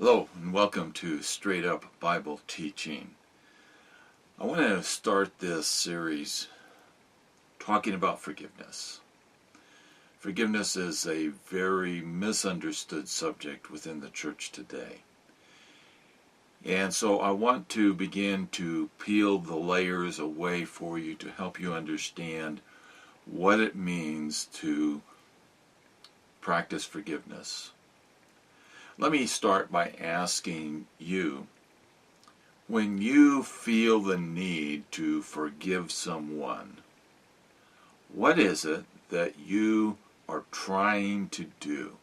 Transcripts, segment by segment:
Hello and welcome to Straight Up Bible Teaching. I want to start this series talking about forgiveness. Forgiveness is a very misunderstood subject within the church today. And so I want to begin to peel the layers away for you to help you understand what it means to practice forgiveness. Let me start by asking you, when you feel the need to forgive someone, what is it that you are trying to do?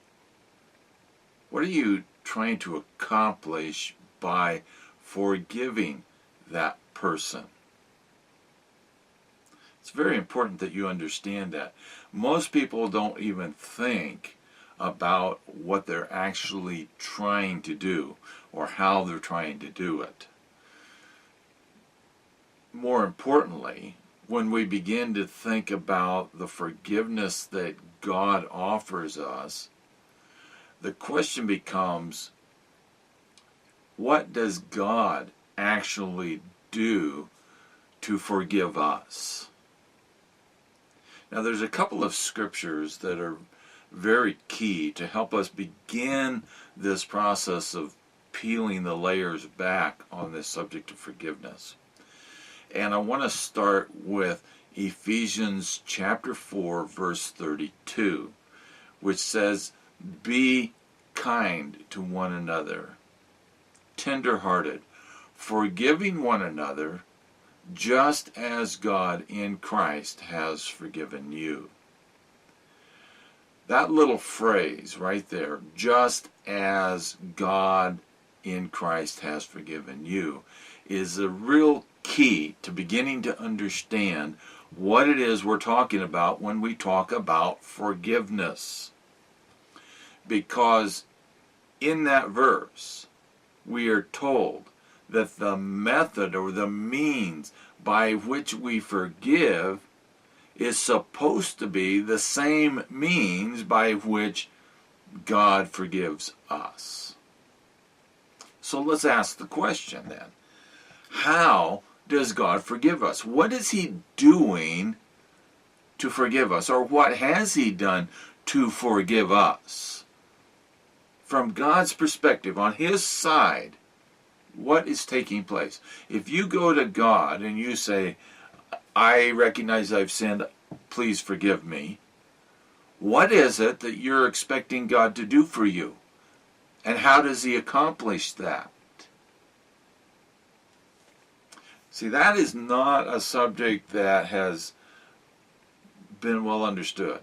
What are you trying to accomplish by forgiving that person? It's very important that you understand that. Most people don't even think about what they're actually trying to do or how they're trying to do it. More importantly, when we begin to think about the forgiveness that God offers us, the question becomes, what does God actually do to forgive us? Now, there's a couple of scriptures that are very key to help us begin this process of peeling the layers back on this subject of forgiveness. And I want to start with Ephesians chapter 4, verse 32, which says, "Be kind to one another, tender-hearted, forgiving one another, just as God in Christ has forgiven you." That little phrase right there, just as God in Christ has forgiven you, is a real key to beginning to understand what it is we're talking about when we talk about forgiveness. Because in that verse, we are told that the method or the means by which we forgive is supposed to be the same means by which God forgives us. So let's ask the question then. How does God forgive us? What is He doing to forgive us? Or what has He done to forgive us? From God's perspective, on His side, what is taking place? If you go to God and you say, "I recognize I've sinned, please forgive me," what is it that you're expecting God to do for you? And how does He accomplish that? See, that is not a subject that has been well understood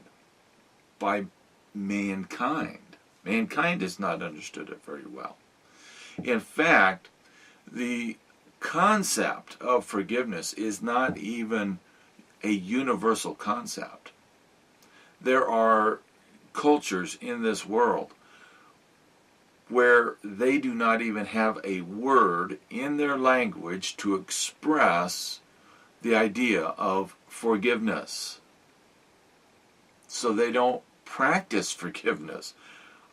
by mankind. Mankind has not understood it very well. In fact, the concept of forgiveness is not even a universal concept. There are cultures in this world where they do not even have a word in their language to express the idea of forgiveness. So they don't practice forgiveness.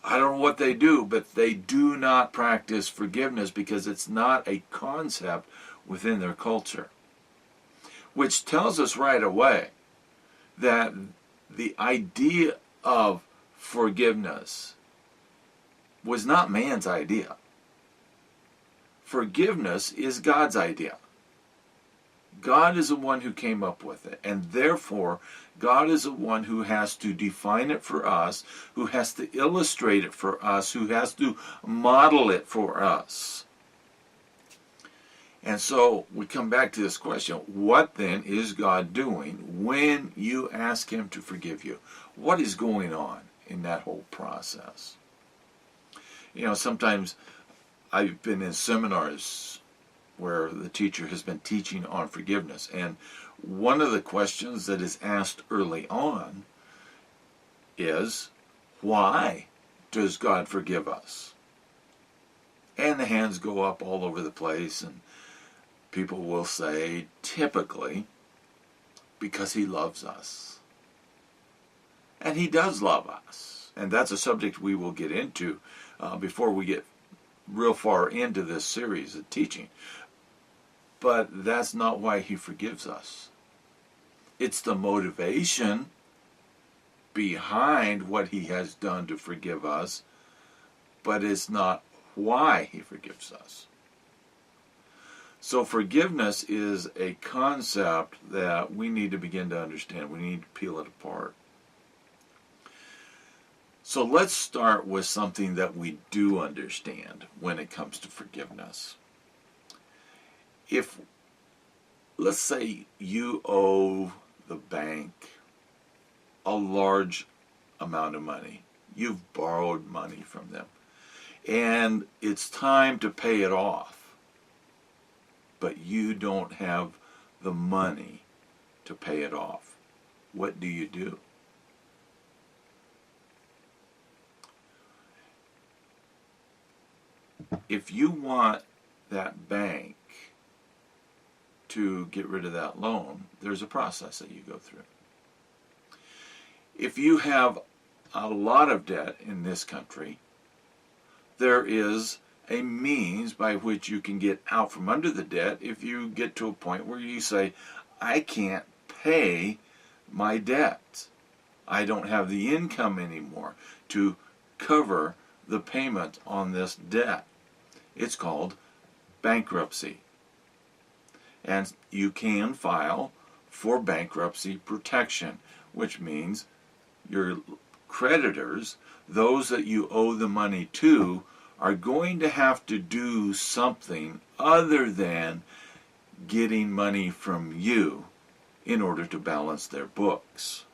I don't know what they do, but they do not practice forgiveness because it's not a concept within their culture. Which tells us right away that the idea of forgiveness was not man's idea. Forgiveness is God's idea. God is the one who came up with it, and therefore God is the one who has to define it for us, who has to illustrate it for us, who has to model it for us. And so we come back to this question, what then is God doing when you ask Him to forgive you? What is going on in that whole process? You know, sometimes I've been in seminars where the teacher has been teaching on forgiveness, and one of the questions that is asked early on is, why does God forgive us? And the hands go up all over the place, and people will say, typically, because He loves us. And He does love us. And that's a subject we will get into before we get real far into this series of teaching. But that's not why he forgives us. It's the motivation behind what he has done to forgive us, but it's not why he forgives us. So forgiveness is a concept that we need to begin to understand. We need to peel it apart. So let's start with something that we do understand when it comes to forgiveness. If, let's say, you owe the bank a large amount of money. You've borrowed money from them. And it's time to pay it off. But you don't have the money to pay it off. What do you do? If you want that bank to get rid of that loan, there's a process that you go through. If you have a lot of debt in this country, there is a means by which you can get out from under the debt if you get to a point where you say, I can't pay my debt. I don't have the income anymore to cover the payment on this debt. It's called bankruptcy. And you can file for bankruptcy protection, which means your creditors, those that you owe the money to, are going to have to do something other than getting money from you in order to balance their books.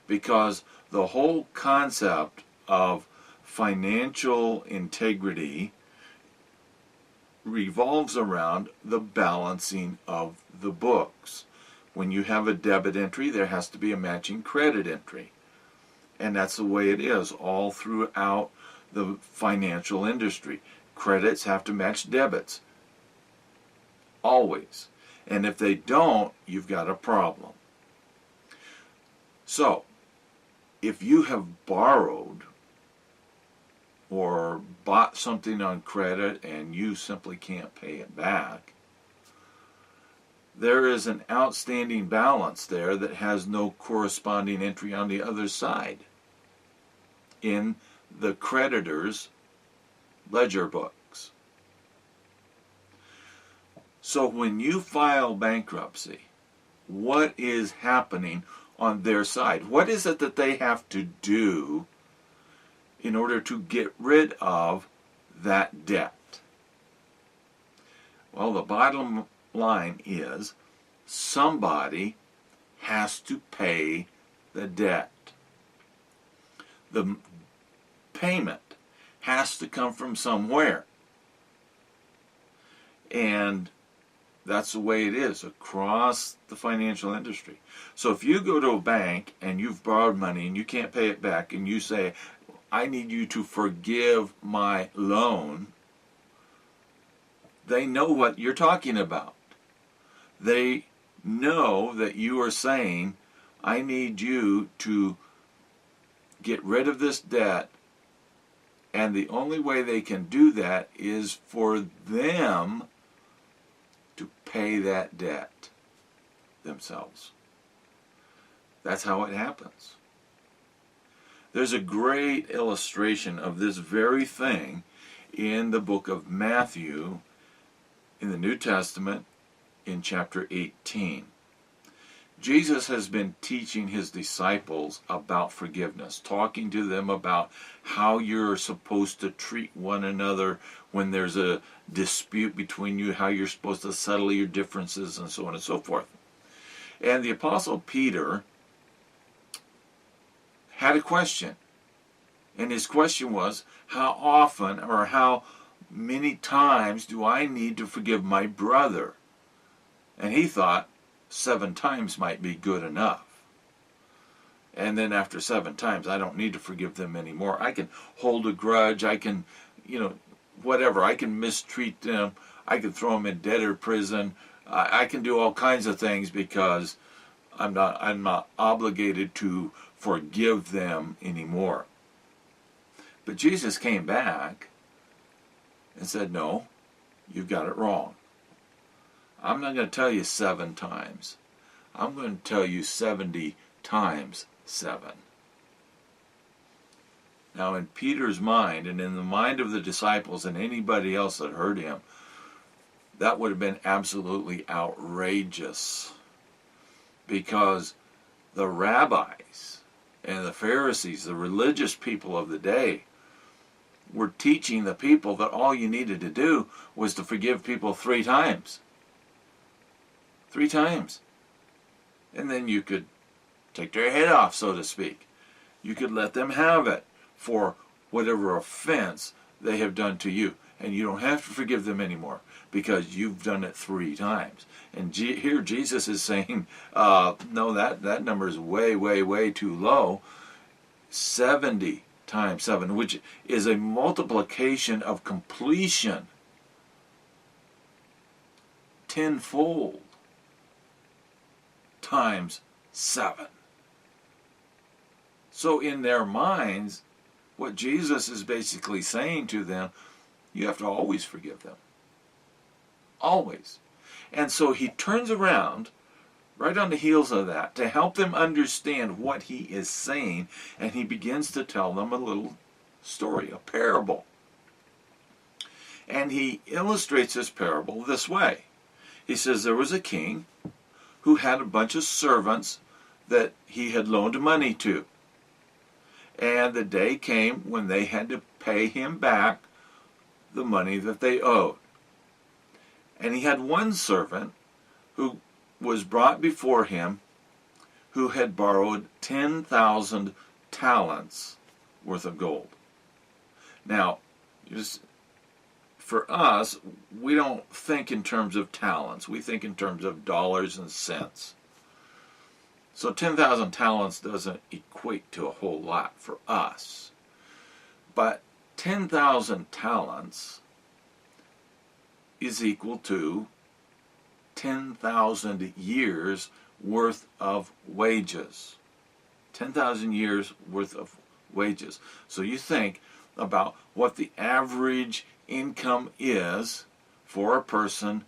Because the whole concept of financial integrity revolves around the balancing of the books. When you have a debit entry, there has to be a matching credit entry. And that's the way it is all throughout the financial industry. Credits have to match debits. Always. And if they don't, you've got a problem. So, if you have borrowed or bought something on credit and you simply can't pay it back, there is an outstanding balance there that has no corresponding entry on the other side in the creditor's ledger books. So when you file bankruptcy, what is happening on their side? What is it that they have to do in order to get rid of that debt? Well, the bottom line is somebody has to pay the debt. The payment has to come from somewhere. And that's the way it is across the financial industry. So if you go to a bank and you've borrowed money and you can't pay it back and you say, I need you to forgive my loan, they know what you're talking about. They know that you are saying, I need you to get rid of this debt, and the only way they can do that is for them to pay that debt themselves. That's how it happens. There's a great illustration of this very thing in the book of Matthew in the New Testament in chapter 18. Jesus has been teaching his disciples about forgiveness, talking to them about how you're supposed to treat one another when there's a dispute between you, how you're supposed to settle your differences, and so on and so forth. And the Apostle Peter had a question. And his question was, how often or how many times do I need to forgive my brother? And he thought 7 times might be good enough. And then after 7 times, I don't need to forgive them anymore. I can hold a grudge. I can, whatever. I can mistreat them. I can throw them in debtor prison. I can do all kinds of things because I'm not obligated to forgive them anymore. But Jesus came back and said, no, you've got it wrong. I'm not going to tell you 7 times. I'm going to tell you 70 times 7. Now, in Peter's mind, and in the mind of the disciples and anybody else that heard him, that would have been absolutely outrageous, because the rabbis and the Pharisees, the religious people of the day, were teaching the people that all you needed to do was to forgive people 3 times. 3 times. And then you could take their head off, so to speak. You could let them have it for whatever offense they have done to you. And you don't have to forgive them anymore because you've done it 3 times. And here Jesus is saying, no, that number is way, way, way too low. 70 times 7, which is a multiplication of completion. Tenfold times 7. So in their minds, what Jesus is basically saying to them, you have to always forgive them. Always. And so he turns around right on the heels of that to help them understand what he is saying, and he begins to tell them a little story, a parable. And he illustrates this parable this way. He says there was a king who had a bunch of servants that he had loaned money to. And the day came when they had to pay him back the money that they owed. And he had one servant who was brought before him who had borrowed 10,000 talents worth of gold. Now, just for us, we don't think in terms of talents. We think in terms of dollars and cents. So 10,000 talents doesn't equate to a whole lot for us. But 10,000 talents is equal to 10,000 years worth of wages. 10,000 years worth of wages. So you think about what the average income is for a person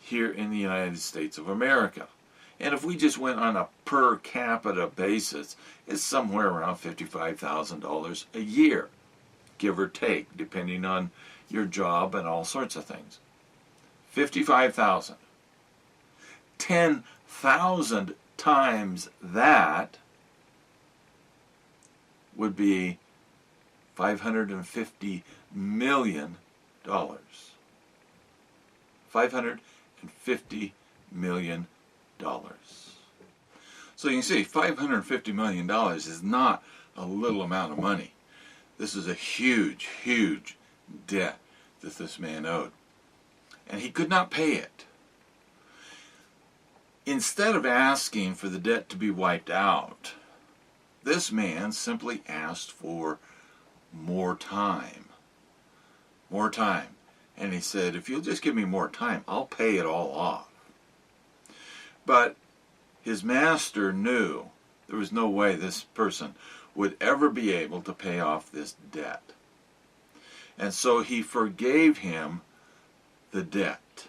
here in the United States of America. And if we just went on a per capita basis, it's somewhere around $55,000 a year, give or take, depending on your job and all sorts of things. 55,000. 10,000 times that would be $550 million. $550 million. So you can see $550 million is not a little amount of money. This is a huge, huge debt that this man owed. And he could not pay it. Instead of asking for the debt to be wiped out, this man simply asked for more time. More time. And he said, if you'll just give me more time, I'll pay it all off. But his master knew there was no way this person would ever be able to pay off this debt. And so he forgave him the debt.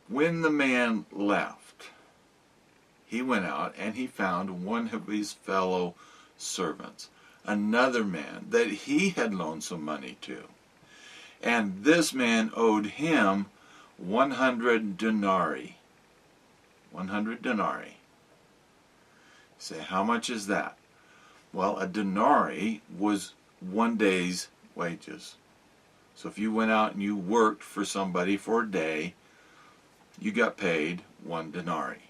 When the man left, he went out and he found one of his fellow servants, another man that he had loaned some money to. And this man owed him 100 denarii. 100 denarii. Say, how much is that? Well, a denarii was 1 day's wages. So if you went out and you worked for somebody for a day, you got paid 1 denarii.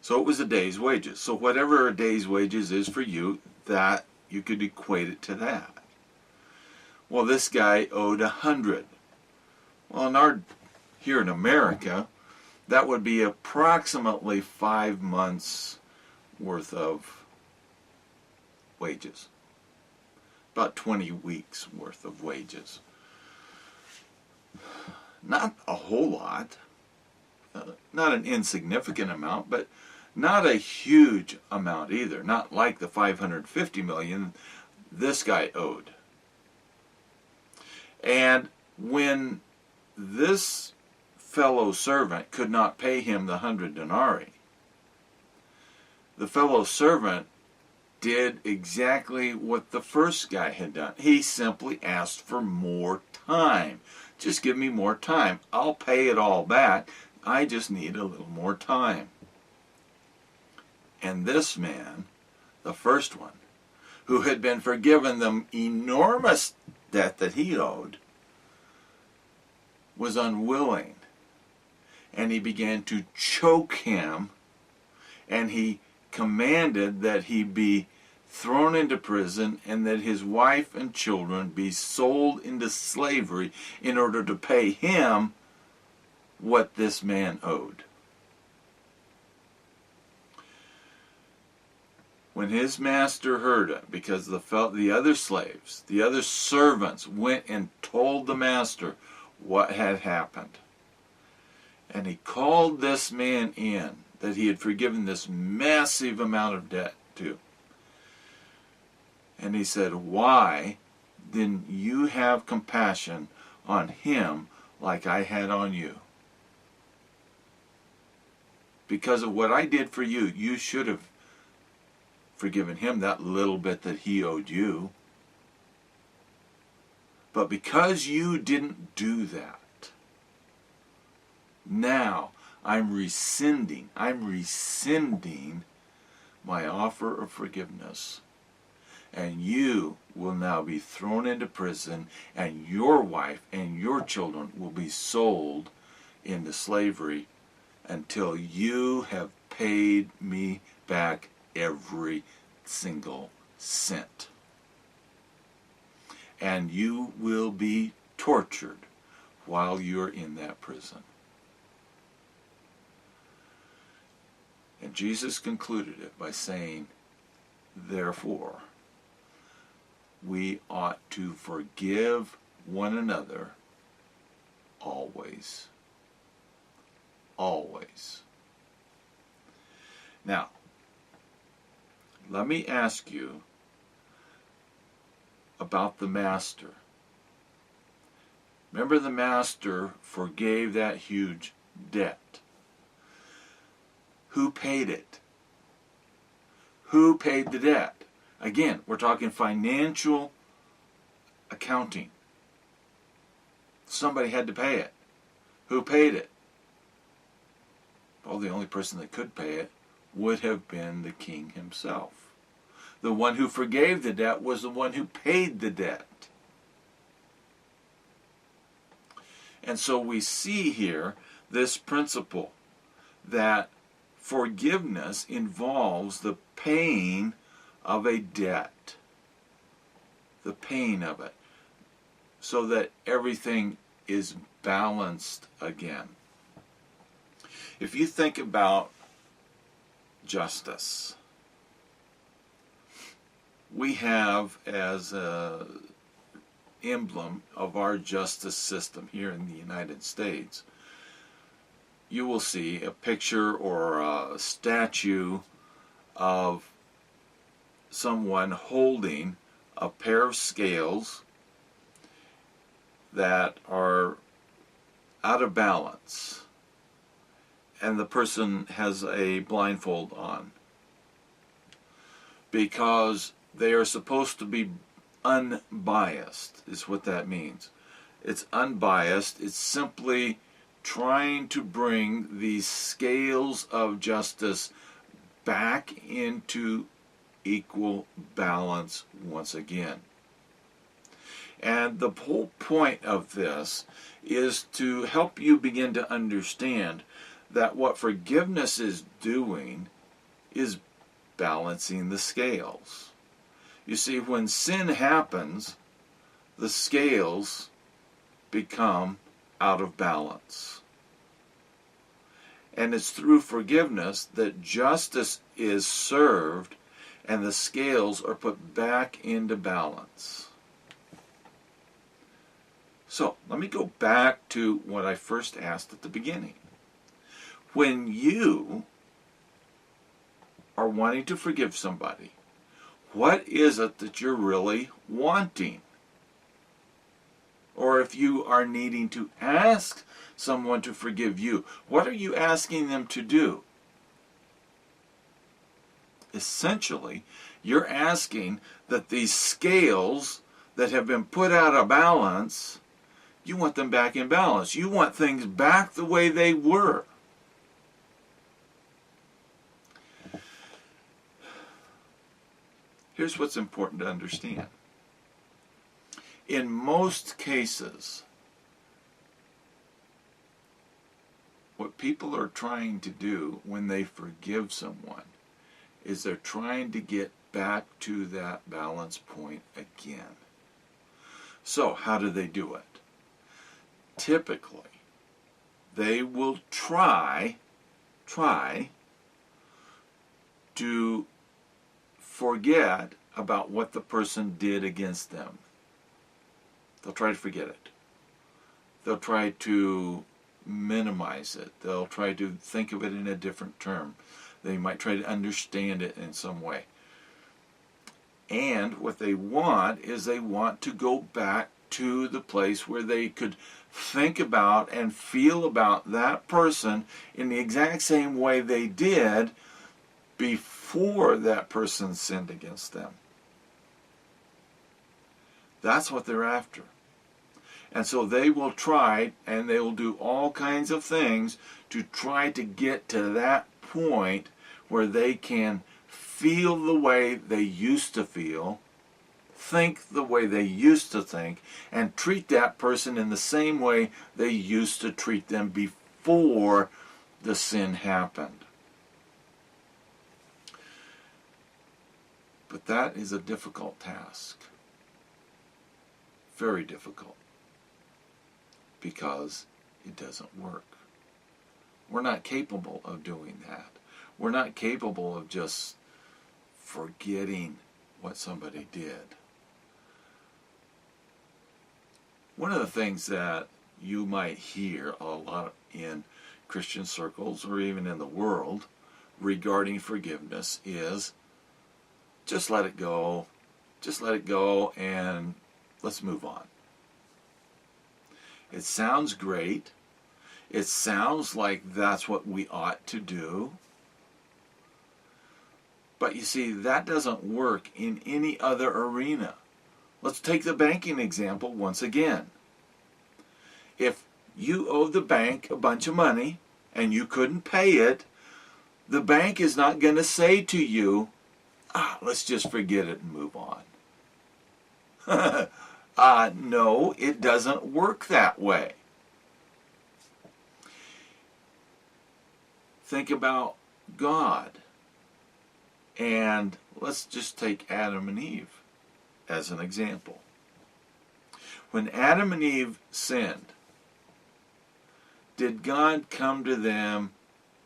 So it was a day's wages. So whatever a day's wages is for you, that you could equate it to that. Well, this guy owed 100. Well, here in America, that would be approximately 5 months worth of wages. About 20 weeks worth of wages. Not a whole lot. Not an insignificant amount, but not a huge amount either. Not like the $550 million this guy owed. And when this fellow servant could not pay him the 100 denarii, the fellow servant did exactly what the first guy had done. He simply asked for more time. Just give me more time. I'll pay it all back. I just need a little more time. And this man, the first one, who had been forgiven the enormous debt that he owed, was unwilling. And he began to choke him, and he commanded that he be thrown into prison and that his wife and children be sold into slavery in order to pay him what this man owed. When his master heard it, because the other slaves, the other servants went and told the master what had happened. And he called this man in that he had forgiven this massive amount of debt to. And he said, "Why didn't you have compassion on him like I had on you? Because of what I did for you, you should have forgiven him that little bit that he owed you. But because you didn't do that, now I'm rescinding my offer of forgiveness. And you will now be thrown into prison, and your wife and your children will be sold into slavery until you have paid me back every single cent. And you will be tortured while you're in that prison." And Jesus concluded it by saying, "Therefore, we ought to forgive one another always." Always. Now, let me ask you about the master. Remember, the master forgave that huge debt. Who paid it? Who paid the debt? Again, we're talking financial accounting. Somebody had to pay it. Who paid it? Well, the only person that could pay it would have been the king himself. The one who forgave the debt was the one who paid the debt. And so we see here this principle that forgiveness involves the paying of a debt. The paying of it. So that everything is balanced again. If you think about justice, we have as an emblem of our justice system here in the United States, you will see a picture or a statue of someone holding a pair of scales that are out of balance, and the person has a blindfold on, because they are supposed to be unbiased, is what that means. It's unbiased. It's simply trying to bring these scales of justice back into equal balance once again. And the whole point of this is to help you begin to understand that what forgiveness is doing is balancing the scales. You see, when sin happens, the scales become out of balance. And it's through forgiveness that justice is served and the scales are put back into balance. So, let me go back to what I first asked at the beginning. When you are wanting to forgive somebody, what is it that you're really wanting? Or if you are needing to ask someone to forgive you, what are you asking them to do? Essentially, you're asking that these scales that have been put out of balance, you want them back in balance. You want things back the way they were. Here's what's important to understand. In most cases, what people are trying to do when they forgive someone is they're trying to get back to that balance point again. So, how do they do it? Typically, they will try to forget about what the person did against them. They'll try to forget it. They'll try to minimize it. They'll try to think of it in a different term. They might try to understand it in some way. And what they want is they want to go back to the place where they could think about and feel about that person in the exact same way they did before that person sinned against them. That's what they're after. And so they will try, and they will do all kinds of things to try to get to that point where they can feel the way they used to feel, think the way they used to think, and treat that person in the same way they used to treat them before the sin happened. But that is a difficult task. Very difficult. Because it doesn't work. We're not capable of doing that. We're not capable of just forgetting what somebody did. One of the things that you might hear a lot in Christian circles or even in the world regarding forgiveness is just let it go, and let's move on. It sounds great. It sounds like that's what we ought to do. But you see, that doesn't work in any other arena. Let's take the banking example once again. If you owed the bank a bunch of money and you couldn't pay it, the bank is not going to say to you, let's just forget it and move on. No, it doesn't work that way. Think about God. And let's just take Adam and Eve as an example. When Adam and Eve sinned, did God come to them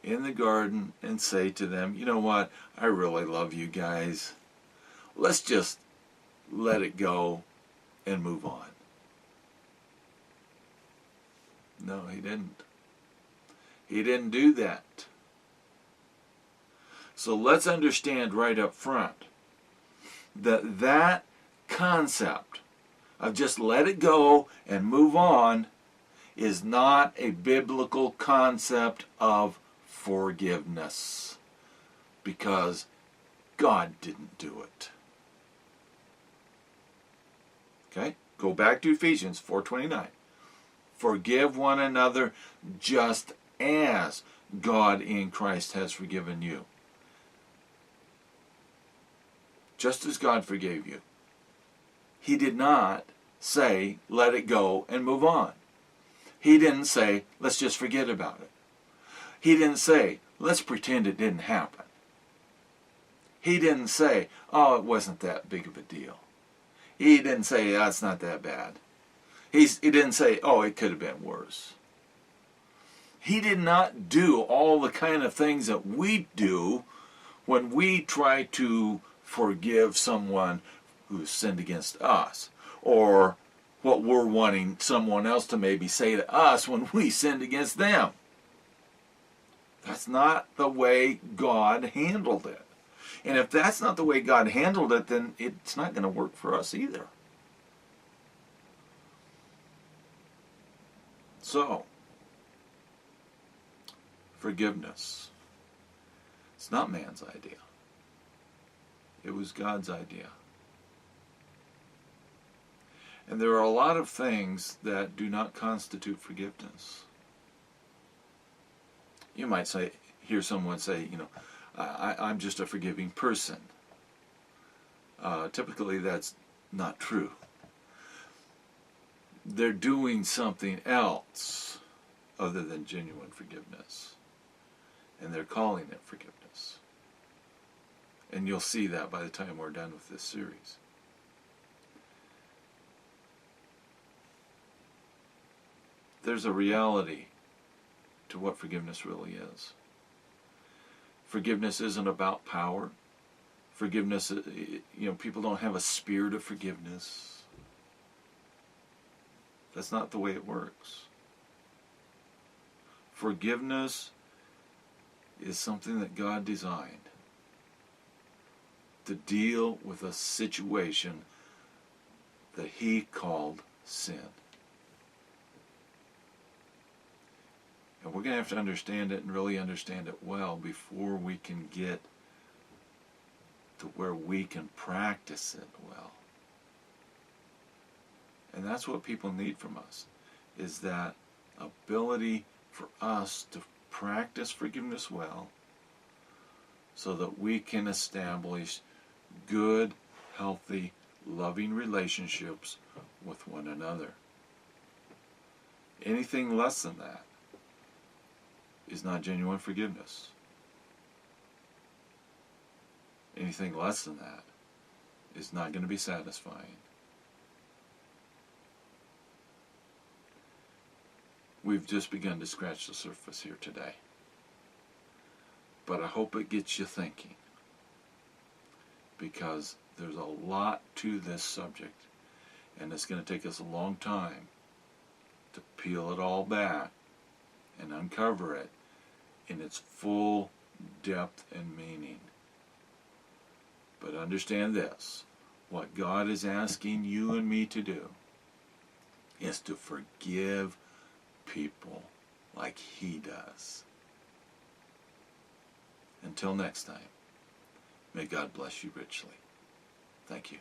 in the garden and say to them, you know what, I really love you guys. Let's just let it go and move on? No, he didn't. He didn't do that. So let's understand right up front that that concept of just let it go and move on is not a biblical concept of forgiveness, because God didn't do it. Okay? Go back to Ephesians 4:29. Forgive one another just as God in Christ has forgiven you. Just as God forgave you. He did not say, let it go and move on. He didn't say, let's just forget about it. He didn't say, let's pretend it didn't happen. He didn't say, it wasn't that big of a deal. He didn't say, it's not that bad. He didn't say, it could have been worse. He did not do all the kind of things that we do when we try to forgive someone who sinned against us, or what we're wanting someone else to maybe say to us when we sinned against them. That's not the way God handled it. And if that's not the way God handled it, then it's not going to work for us either. So, forgiveness. It's not man's idea. It was God's idea. And there are a lot of things that do not constitute forgiveness. You might hear someone say, I'm just a forgiving person. Typically that's not true. They're doing something else other than genuine forgiveness. And they're calling it forgiveness. And you'll see that by the time we're done with this series. There's a reality to what forgiveness really is. Forgiveness isn't about power. Forgiveness, people don't have a spirit of forgiveness. That's not the way it works. Forgiveness is something that God designed to deal with a situation that He called sin. And we're going to have to understand it and really understand it well before we can get to where we can practice it well. And that's what people need from us, is that ability for us to practice forgiveness well so that we can establish good, healthy, loving relationships with one another. Anything less than that is not genuine forgiveness. Anything less than that is not going to be satisfying. We've just begun to scratch the surface here today. But I hope it gets you thinking, because there's a lot to this subject, and it's going to take us a long time to peel it all back and uncover it in its full depth and meaning. But understand this, what God is asking you and me to do is to forgive people like He does. Until next time, may God bless you richly. Thank you.